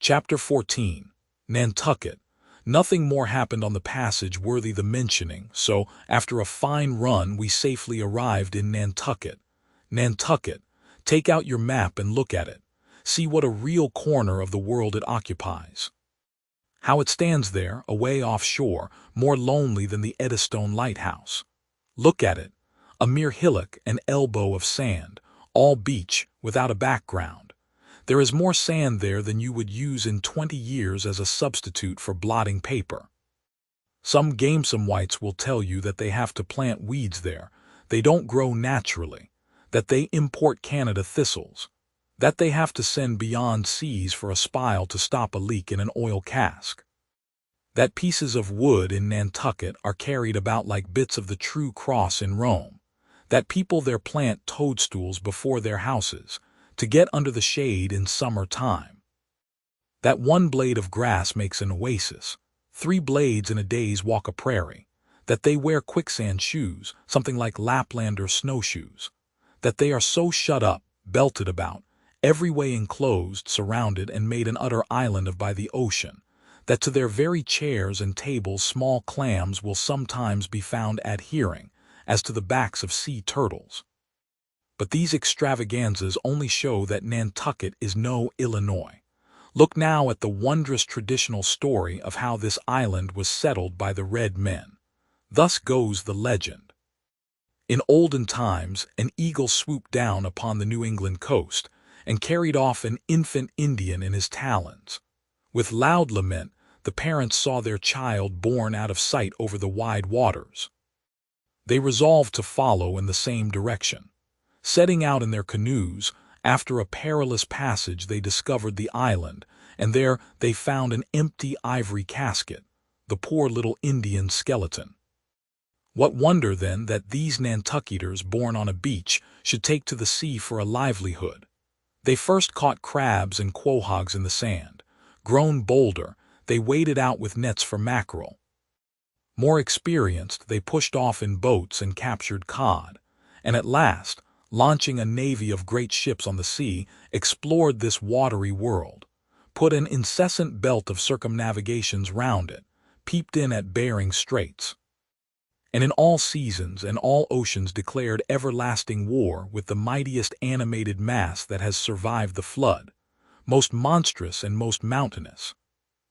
Chapter 14. Nantucket. Nothing more happened on the passage worthy the mentioning, so, after a fine run, we safely arrived in Nantucket. Nantucket. Take out your map and look at it. See what a real corner of the world it occupies. How it stands there, away offshore, more lonely than the Eddystone Lighthouse. Look at it. A mere hillock, an elbow of sand, all beach, without a background. There is more sand there than you would use in 20 years as a substitute for blotting paper. Some gamesome whites will tell you that they have to plant weeds there, they don't grow naturally, that they import Canada thistles, that they have to send beyond seas for a spile to stop a leak in an oil cask, that pieces of wood in Nantucket are carried about like bits of the true cross in Rome, that people there plant toadstools before their houses, to get under the shade in summer time. That one blade of grass makes an oasis, 3 blades in a day's walk a prairie, that they wear quicksand shoes, something like Laplander snowshoes, that they are so shut up, belted about, every way enclosed, surrounded, and made an utter island of by the ocean, that to their very chairs and tables small clams will sometimes be found adhering, as to the backs of sea turtles. But these extravaganzas only show that Nantucket is no Illinois. Look now at the wondrous traditional story of how this island was settled by the red men. Thus goes the legend. In olden times, an eagle swooped down upon the New England coast and carried off an infant Indian in his talons. With loud lament, the parents saw their child borne out of sight over the wide waters. They resolved to follow in the same direction. Setting out in their canoes, after a perilous passage they discovered the island, and there they found an empty ivory casket, the poor little Indian skeleton. What wonder, then, that these Nantucketers born on a beach should take to the sea for a livelihood? They first caught crabs and quahogs in the sand. Grown bolder, they waded out with nets for mackerel. More experienced, they pushed off in boats and captured cod, and at last, launching a navy of great ships on the sea, explored this watery world, put an incessant belt of circumnavigations round it, peeped in at Bering Straits, and in all seasons and all oceans declared everlasting war with the mightiest animated mass that has survived the flood, most monstrous and most mountainous,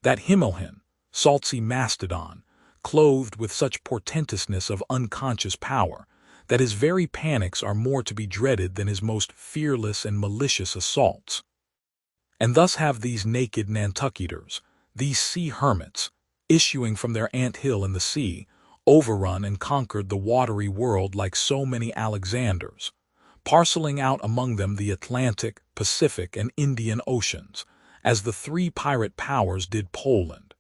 that Himmelhen, salt-sea mastodon, clothed with such portentousness of unconscious power, that his very panics are more to be dreaded than his most fearless and malicious assaults. And thus have these naked Nantucketers, these sea hermits, issuing from their ant-hill in the sea, overrun and conquered the watery world like so many Alexanders, parceling out among them the Atlantic, Pacific, and Indian Oceans, as the 3 pirate powers did Poland.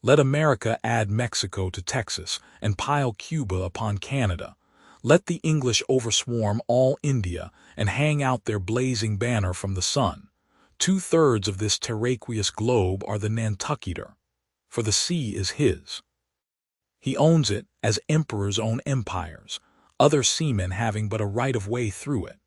Let America add Mexico to Texas, and pile Cuba upon Canada. Let the English overswarm all India and hang out their blazing banner from the sun. 2/3 of this terraqueous globe are the Nantucketer, for the sea is his. He owns it as emperors own empires, other seamen having but a right-of-way through it.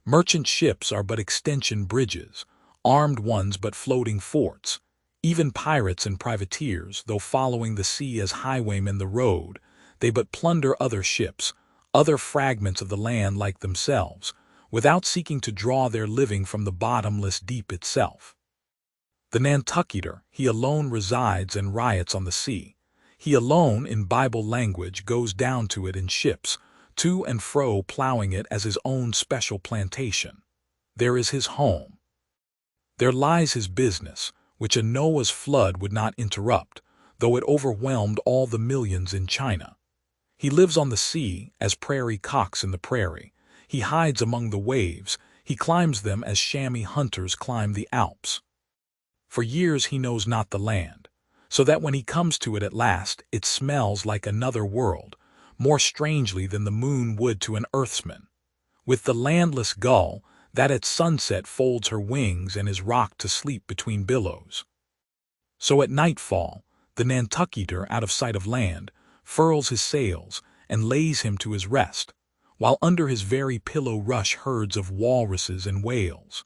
Merchant ships are but extension bridges, armed ones but floating forts. Even pirates and privateers, though following the sea as highwaymen the road, they but plunder other ships, other fragments of the land like themselves, without seeking to draw their living from the bottomless deep itself. The Nantucketer, he alone resides and riots on the sea. He alone, in Bible language, goes down to it in ships, to and fro plowing it as his own special plantation. There is his home. There lies his business, which a Noah's flood would not interrupt, though it overwhelmed all the millions in China. He lives on the sea, as prairie cocks in the prairie. He hides among the waves. He climbs them as chamois hunters climb the Alps. For years he knows not the land, so that when he comes to it at last, it smells like another world, more strangely than the moon would to an earthsman, with the landless gull that at sunset folds her wings and is rocked to sleep between billows. So at nightfall, the Nantucketer, out of sight of land, furls his sails and lays him to his rest, while under his very pillow rush herds of walruses and whales.